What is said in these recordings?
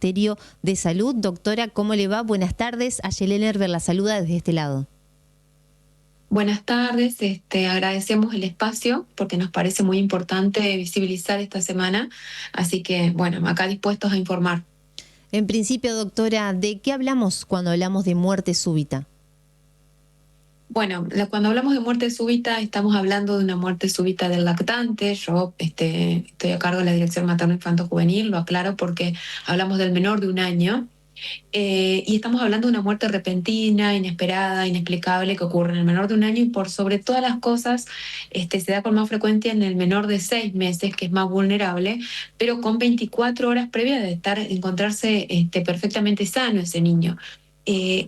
Ministerio de Salud. Doctora, ¿cómo le va? Buenas tardes. Ayelen Herber la saluda desde este lado. Buenas tardes, agradecemos el espacio porque nos parece muy importante visibilizar esta semana, así que bueno, acá dispuestos a informar. En principio, doctora, ¿de qué hablamos cuando hablamos de muerte súbita? Bueno, cuando hablamos de muerte súbita, estamos hablando de una muerte súbita del lactante. Yo estoy a cargo de la Dirección Materno-Infanto-Juvenil, lo aclaro porque hablamos del menor de 1 año. Y estamos hablando de una muerte repentina, inesperada, inexplicable que ocurre en el menor de 1 año y por sobre todas las cosas se da con más frecuencia en el menor de 6 meses, que es más vulnerable, pero con 24 horas previas de encontrarse perfectamente sano ese niño.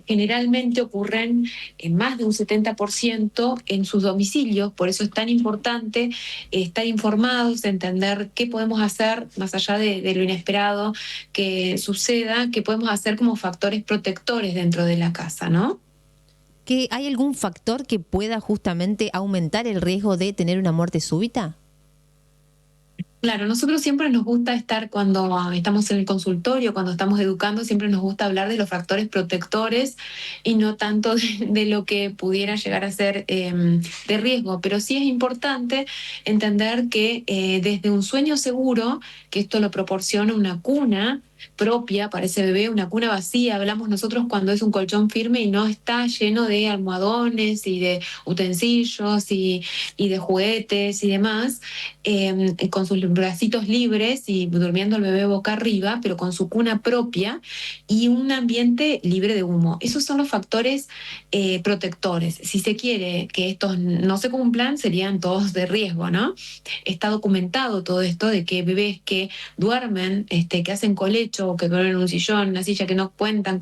Generalmente ocurren en más de un 70% en sus domicilios, por eso es tan importante estar informados, entender qué podemos hacer más allá de lo inesperado que suceda, qué podemos hacer como factores protectores dentro de la casa, ¿no? ¿Hay algún factor que pueda justamente aumentar el riesgo de tener una muerte súbita? Claro, nosotros siempre nos gusta estar cuando estamos en el consultorio, cuando estamos educando, siempre nos gusta hablar de los factores protectores y no tanto de lo que pudiera llegar a ser de riesgo. Pero sí es importante entender que desde un sueño seguro, que esto lo proporciona una cuna propia para ese bebé, una cuna vacía, hablamos nosotros cuando es un colchón firme y no está lleno de almohadones y de utensilios y de juguetes y demás, con sus bracitos libres y durmiendo el bebé boca arriba, pero con su cuna propia y un ambiente libre de humo. Esos son los factores protectores. Si se quiere que estos no se cumplan, serían todos de riesgo, ¿no? Está documentado todo esto de que bebés que duermen, que hacen colecho o que duermen en un sillón, una silla, que no cuentan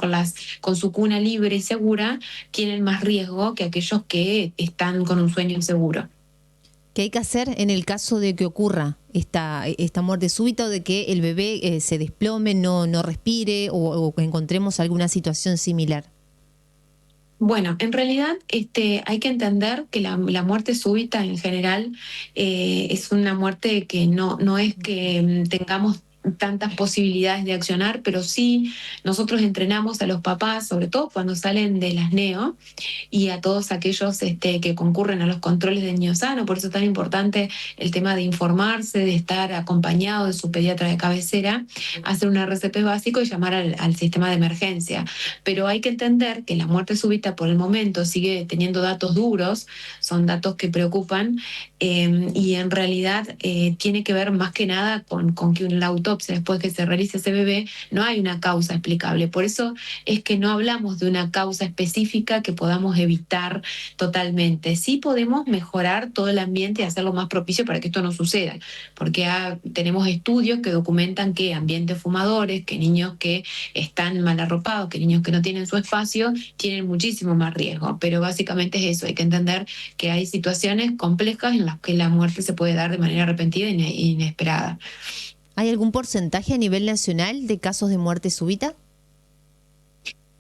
con su cuna libre y segura, tienen más riesgo que aquellos que están con un sueño inseguro. ¿Qué hay que hacer en el caso de que ocurra esta muerte súbita o de que el bebé se desplome, no respire o encontremos alguna situación similar? Bueno, en realidad hay que entender que la muerte súbita en general es una muerte que no es que tengamos tantas posibilidades de accionar, pero sí nosotros entrenamos a los papás, sobre todo cuando salen de las NEO, y a todos aquellos que concurren a los controles de niño sano. Por eso es tan importante el tema de informarse, de estar acompañado de su pediatra de cabecera, hacer un RCP básico y llamar al sistema de emergencia. Pero hay que entender que la muerte súbita por el momento sigue teniendo datos duros, son datos que preocupan, y en realidad tiene que ver más que nada con que en la autopsia, después que se realice ese bebé, no hay una causa explicable. Por eso es que no hablamos de una causa específica que podamos evitar totalmente. Sí podemos mejorar todo el ambiente y hacerlo más propicio para que esto no suceda, porque tenemos estudios que documentan que ambientes fumadores, que niños que están mal arropados, que niños que no tienen su espacio, tienen muchísimo más riesgo. Pero básicamente es eso, hay que entender que hay situaciones complejas en las que la muerte se puede dar de manera repentina e inesperada. ¿Hay algún porcentaje a nivel nacional de casos de muerte súbita?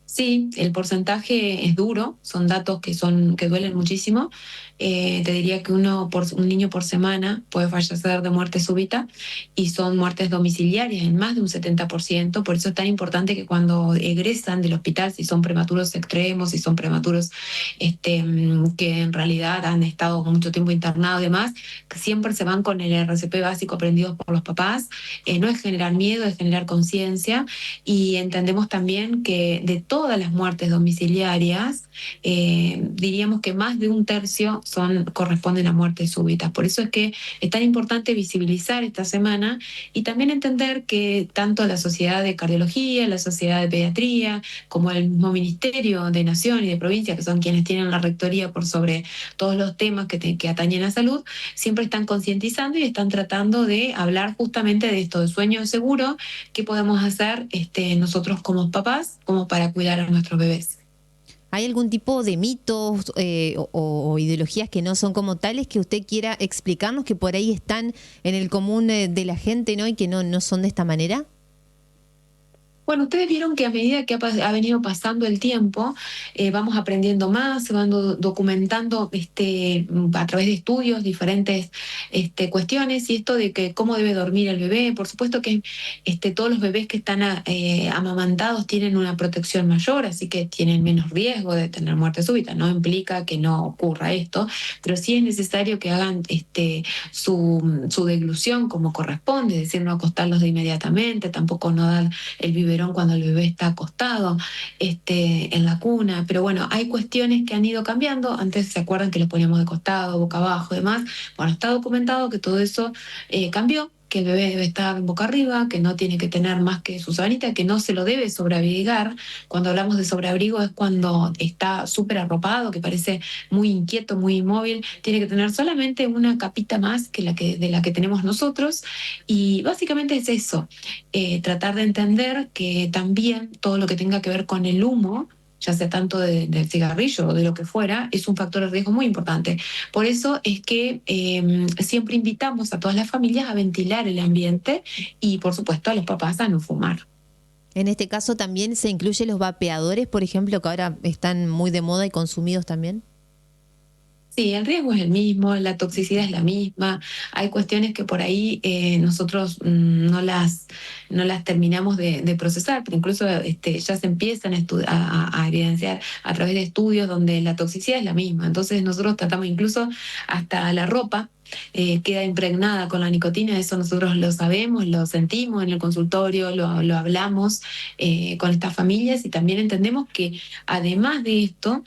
Sí, el porcentaje es duro, son datos que duelen muchísimo. Te diría que un niño por semana puede fallecer de muerte súbita y son muertes domiciliarias en más de un 70%. Por eso es tan importante que cuando egresan del hospital, si son prematuros extremos, si son prematuros que en realidad han estado mucho tiempo internados y demás, que siempre se van con el RCP básico aprendido por los papás. No es generar miedo, es generar conciencia, y entendemos también que de todas las muertes domiciliarias, diríamos que más de un tercio corresponden a muertes súbitas. Por eso es que es tan importante visibilizar esta semana y también entender que tanto la Sociedad de Cardiología, la Sociedad de Pediatría, como el mismo Ministerio de Nación y de Provincia, que son quienes tienen la rectoría por sobre todos los temas que atañen a salud, siempre están concientizando y están tratando de hablar justamente de esto, de sueño seguro, qué podemos hacer nosotros como papás como para cuidar a nuestros bebés. ¿Hay algún tipo de mitos o ideologías que no son como tales que usted quiera explicarnos, que por ahí están en el común de la gente, ¿no? Y que no son de esta manera? Bueno, ustedes vieron que a medida que ha venido pasando el tiempo, vamos aprendiendo más, se van documentando a través de estudios diferentes cuestiones y esto de que cómo debe dormir el bebé. Por supuesto que todos los bebés que están amamantados tienen una protección mayor, así que tienen menos riesgo de tener muerte súbita. No implica que no ocurra esto, pero sí es necesario que hagan su deglución como corresponde, es decir, no acostarlos de inmediatamente, tampoco no dar el biberón cuando el bebé está acostado en la cuna. Pero bueno, hay cuestiones que han ido cambiando. Antes se acuerdan que los poníamos de costado, boca abajo y demás. Bueno, está documentado que todo eso cambió, que el bebé debe estar boca arriba, que no tiene que tener más que su sabanita, que no se lo debe sobreabrigar. Cuando hablamos de sobreabrigo es cuando está súper arropado, que parece muy inquieto, muy inmóvil. Tiene que tener solamente una capita más que de la que tenemos nosotros. Y básicamente es eso, tratar de entender que también todo lo que tenga que ver con el humo, ya sea tanto del cigarrillo o de lo que fuera, es un factor de riesgo muy importante. Por eso es que siempre invitamos a todas las familias a ventilar el ambiente y, por supuesto, a los papás a no fumar. En este caso también se incluye los vapeadores, por ejemplo, que ahora están muy de moda y consumidos también. Sí, el riesgo es el mismo, la toxicidad es la misma. Hay cuestiones que por ahí nosotros no las terminamos de procesar, pero incluso ya se empiezan a evidenciar a través de estudios donde la toxicidad es la misma. Entonces nosotros tratamos incluso hasta la ropa. Queda impregnada con la nicotina, eso nosotros lo sabemos, lo sentimos en el consultorio, lo hablamos con estas familias y también entendemos que además de esto,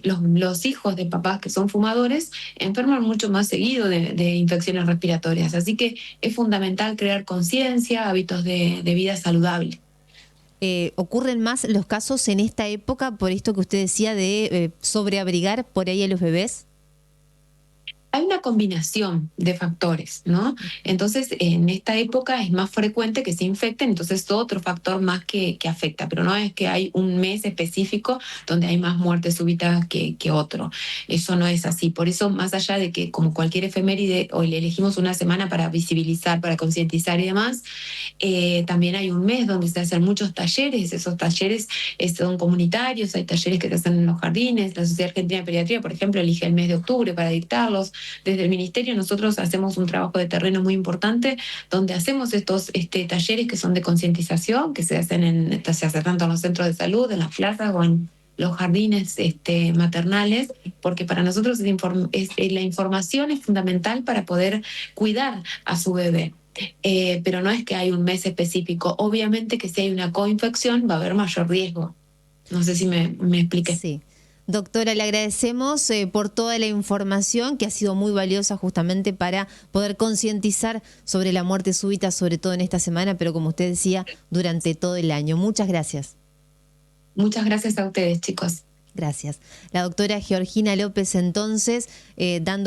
los hijos de papás que son fumadores enferman mucho más seguido de infecciones respiratorias. Así que es fundamental crear conciencia, hábitos de vida saludable. ¿Ocurren más los casos en esta época por esto que usted decía de sobreabrigar por ahí a los bebés? Hay una combinación de factores, ¿no? Entonces, en esta época es más frecuente que se infecten, entonces es otro factor más que afecta, pero no es que hay un mes específico donde hay más muertes súbitas que otro. Eso no es así. Por eso, más allá de que como cualquier efeméride, hoy le elegimos una semana para visibilizar, para concientizar y demás, también hay un mes donde se hacen muchos talleres. Esos talleres son comunitarios, hay talleres que se hacen en los jardines. La Sociedad Argentina de Pediatría, por ejemplo, elige el mes de octubre para dictarlos. Desde el Ministerio nosotros hacemos un trabajo de terreno muy importante donde hacemos estos talleres que son de concientización, que se hacen se hace tanto en los centros de salud, en las plazas o en los jardines maternales, porque para nosotros la información es fundamental para poder cuidar a su bebé. Pero no es que hay un mes específico. Obviamente que si hay una coinfección va a haber mayor riesgo. No sé si me expliqué. Sí. Doctora, le agradecemos por toda la información que ha sido muy valiosa justamente para poder concientizar sobre la muerte súbita, sobre todo en esta semana, pero como usted decía, durante todo el año. Muchas gracias. Muchas gracias a ustedes, chicos. Gracias. La doctora Georgina López, entonces, dando